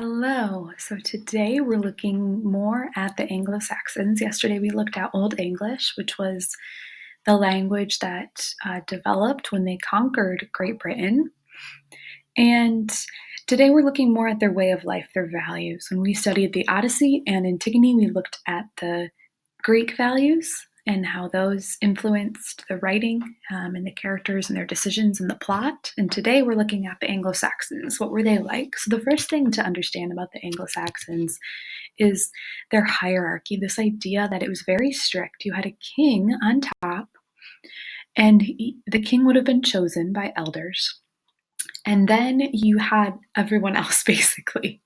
Hello. So today we're looking more at the Anglo-Saxons. Yesterday we looked at Old English, which was the language that developed when they conquered Great Britain. And today we're looking more at their way of life, their values. When we studied the Odyssey and Antigone, we looked at the Greek values and how those influenced the writing and the characters and their decisions and the plot. And today we're looking at the Anglo-Saxons. What were they like? So the first thing to understand about the Anglo-Saxons is their hierarchy, this idea that it was very strict. You had a king on top, and the king would have been chosen by elders. And then you had everyone else, basically.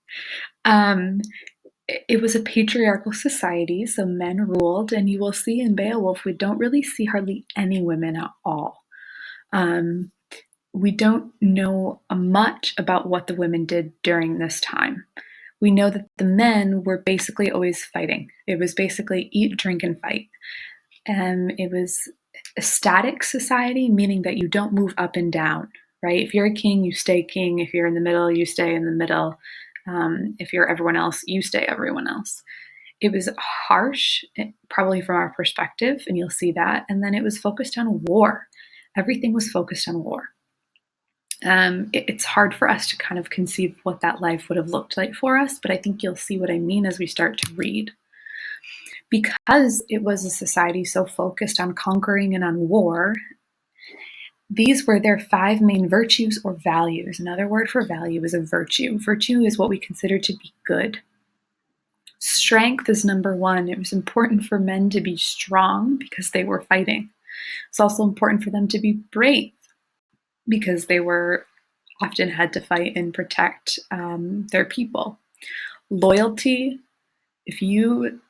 Um, it was a patriarchal society, so men ruled, and you will see in Beowulf, we don't really see hardly any women at all. We don't know much about what the women did during this time. We know that the men were basically always fighting. It was basically eat, drink, and fight. It was a static society, meaning that you don't move up and down, right? If you're a king, you stay king. If you're in the middle, you stay in the middle. If you're everyone else, you stay everyone else. It was harsh, probably from our perspective, and you'll see that. And then it was focused on war. Everything was focused on war. It's hard for us to kind of conceive what that life would have looked like for us, but I think you'll see what I mean as we start to read. Because it was a society so focused on conquering and on war, these were their 5 main virtues or values. Another word for value is a virtue. Virtue is what we consider to be good. Strength is number 1. It was important for men to be strong because they were fighting. It's also important for them to be brave because they were often had to fight and protect their people. Loyalty, if you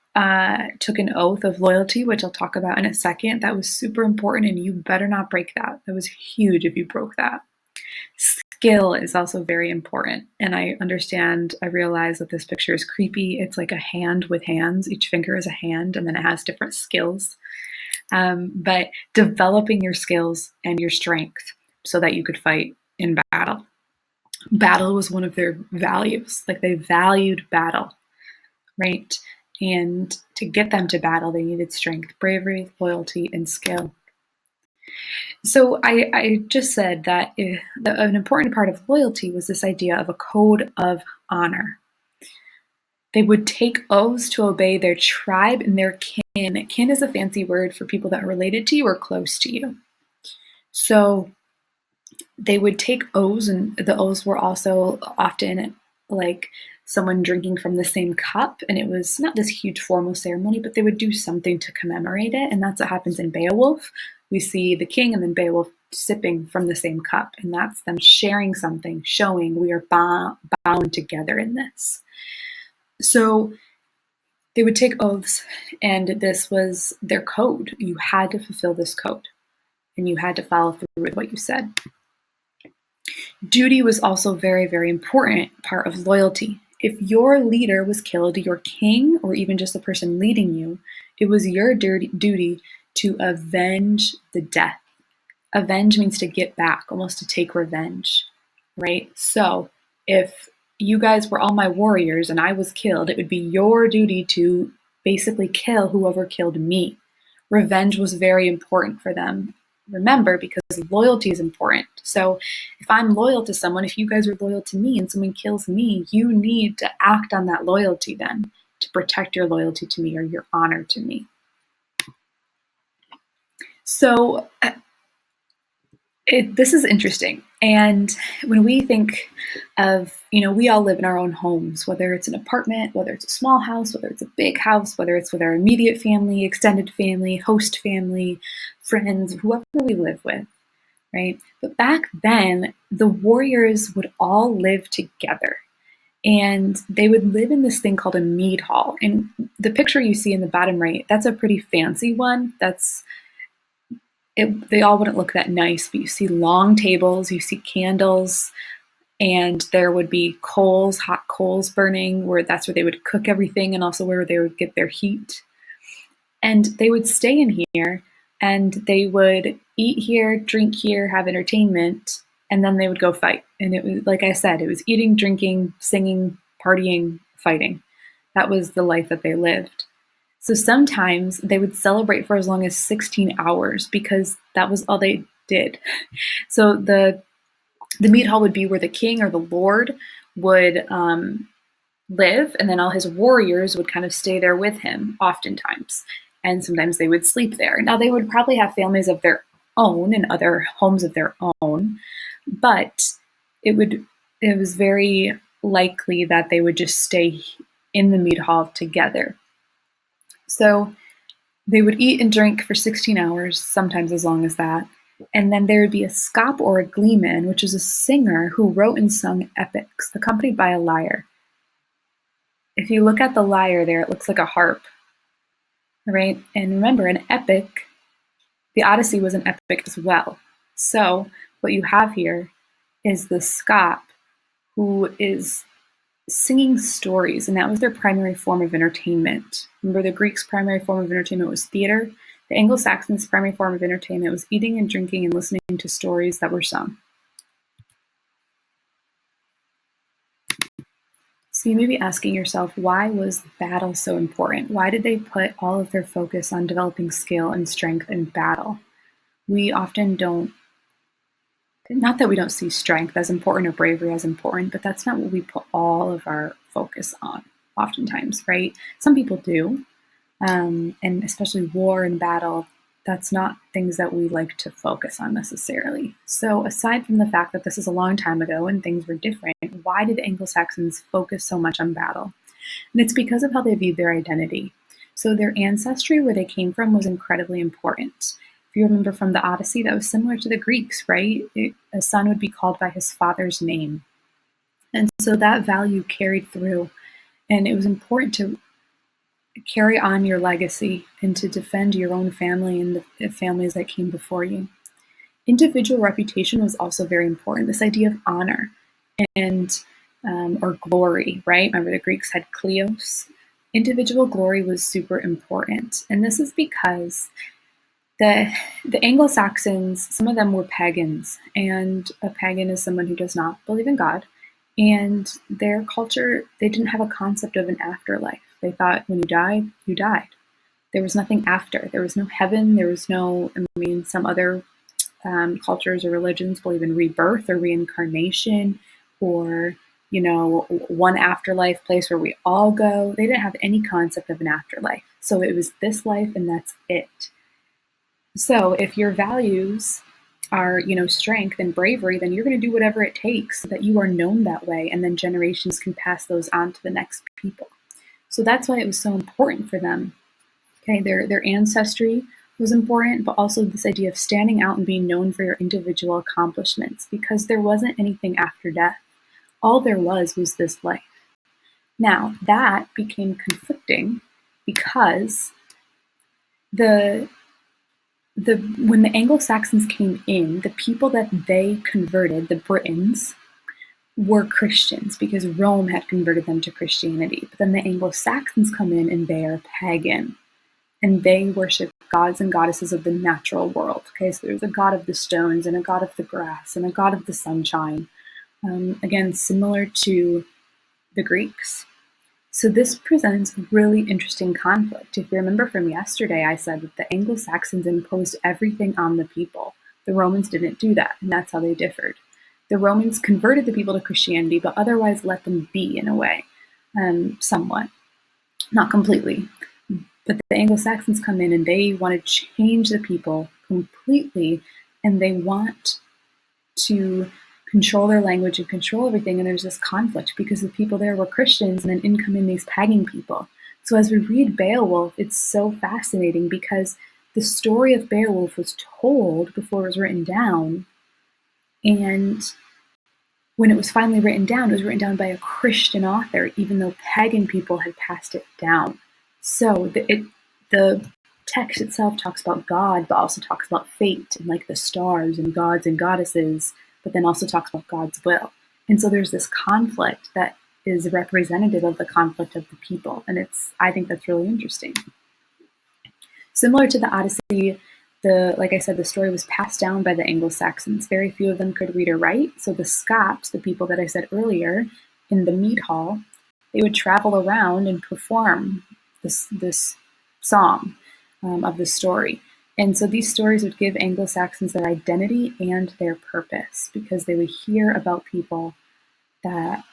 took an oath of loyalty, which I'll talk about in a second, that was super important, and you better not break that. That was huge if you broke that. Skill is also very important, and I realize that this picture is creepy. It's like a hand with hands. Each finger is a hand, and then it has different skills. But developing your skills and your strength so that you could fight in battle. Battle was one of their values. Like, they valued battle, right? And to get them to battle, they needed strength, bravery, loyalty, and skill. So I just said that an important part of loyalty was this idea of a code of honor. They would take oaths to obey their tribe and their kin. Kin is a fancy word for people that are related to you or close to you. So they would take oaths, and the oaths were also often like someone drinking from the same cup, and it was not this huge formal ceremony, but they would do something to commemorate it, and that's what happens in Beowulf. We see the king and then Beowulf sipping from the same cup, and that's them sharing something, showing we are bound together in this. So they would take oaths, and this was their code. You had to fulfill this code, and you had to follow through with what you said. Duty was also very, very important part of loyalty. If your leader was killed, your king, or even just the person leading you, it was your duty to avenge the death. Avenge means to get back, almost to take revenge, right? So if you guys were all my warriors and I was killed, it would be your duty to basically kill whoever killed me. Revenge was very important for them. Remember, because loyalty is important. So if I'm loyal to someone, if you guys are loyal to me and someone kills me, you need to act on that loyalty then to protect your loyalty to me or your honor to me. So this is interesting. And when we think of, we all live in our own homes, whether it's an apartment, whether it's a small house, whether it's a big house, whether it's with our immediate family, extended family, host family, friends, whoever we live with, right? But back then, the warriors would all live together. And they would live in this thing called a mead hall. And the picture you see in the bottom right, that's a pretty fancy one. They all wouldn't look that nice, but you see long tables, you see candles, and there would be coals, hot coals burning, that's where they would cook everything and also where they would get their heat. And they would stay in here, and they would eat here, drink here, have entertainment, and then they would go fight. And it was, like I said, it was eating, drinking, singing, partying, fighting. That was the life that they lived. So sometimes they would celebrate for as long as 16 hours because that was all they did. So the mead hall would be where the king or the lord would live, and then all his warriors would kind of stay there with him, oftentimes. And sometimes they would sleep there. Now, they would probably have families of their own and other homes of their own, but it would it was very likely that they would just stay in the mead hall together. So they would eat and drink for 16 hours, sometimes as long as that. And then there would be a scop or a gleeman, which is a singer who wrote and sung epics, accompanied by a lyre. If you look at the lyre there, it looks like a harp, right? And remember, an epic, the Odyssey was an epic as well. So what you have here is the scop who is singing stories, and that was their primary form of entertainment. Remember, the Greeks' primary form of entertainment was theater. The Anglo-Saxons' primary form of entertainment was eating and drinking and listening to stories that were sung. So you may be asking yourself, why was battle so important? Why did they put all of their focus on developing skill and strength in battle? We often don't, not that we don't see strength as important or bravery as important, but that's not what we put all of our focus on oftentimes, right? Some people do, and especially war and battle, that's not things that we like to focus on necessarily. So aside from the fact that this is a long time ago and things were different, why did Anglo-Saxons focus so much on battle? And it's because of how they viewed their identity. So their ancestry, where they came from, was incredibly important. If you remember from the Odyssey, that was similar to the Greeks, right? A son would be called by his father's name. And so that value carried through, and it was important to carry on your legacy and to defend your own family and the families that came before you. Individual reputation was also very important. This idea of honor and or glory, right? Remember, the Greeks had kleos. Individual glory was super important, and this is because the Anglo-Saxons, some of them were pagans, and a pagan is someone who does not believe in God. And their culture, they didn't have a concept of an afterlife. They thought when you died, you died. There was nothing after. There was no heaven. There was no, some other cultures or religions believe in rebirth or reincarnation or, one afterlife place where we all go. They didn't have any concept of an afterlife. So it was this life and that's it. So if your values are, strength and bravery, then you're going to do whatever it takes so that you are known that way, and then generations can pass those on to the next people. So that's why it was so important for them. Okay, their ancestry was important, but also this idea of standing out and being known for your individual accomplishments, because there wasn't anything after death. All there was this life. Now, that became conflicting because when the Anglo-Saxons came in, the people that they converted, the Britons, were Christians because Rome had converted them to Christianity. But then the Anglo-Saxons come in and they are pagan. And they worship gods and goddesses of the natural world. Okay, so there's a god of the stones and a god of the grass and a god of the sunshine. Again, similar to the Greeks. So this presents a really interesting conflict. If you remember from yesterday, I said that the Anglo-Saxons imposed everything on the people. The Romans didn't do that, and that's how they differed. The Romans converted the people to Christianity, but otherwise let them be in a way, somewhat, not completely. But the Anglo-Saxons come in and they want to change the people completely, and they want to control their language and control everything. And there's this conflict because the people there were Christians, and then in come in these pagan people. So as we read Beowulf, it's so fascinating because the story of Beowulf was told before it was written down. And when it was finally written down, it was written down by a Christian author, even though pagan people had passed it down. So the text itself talks about God, but also talks about fate and like the stars and gods and goddesses, but then also talks about God's will. And so there's this conflict that is representative of the conflict of the people. And I think that's really interesting. Similar to the Odyssey, like I said, the story was passed down by the Anglo-Saxons. Very few of them could read or write. So the Scots, the people that I said earlier in the mead hall, they would travel around and perform this song of the story. And so these stories would give Anglo-Saxons their identity and their purpose, because they would hear about people that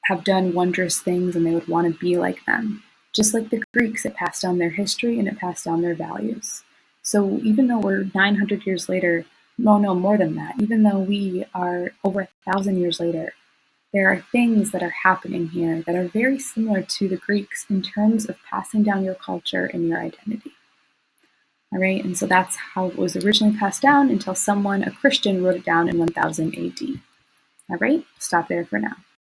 have done wondrous things and they would want to be like them. Just like the Greeks, it passed down their history and it passed down their values. So even though we're 900 years later, no, more than that, even though we are over 1,000 years later, there are things that are happening here that are very similar to the Greeks in terms of passing down your culture and your identity. All right, and so that's how it was originally passed down until someone, a Christian, wrote it down in 1000 AD. All right, stop there for now.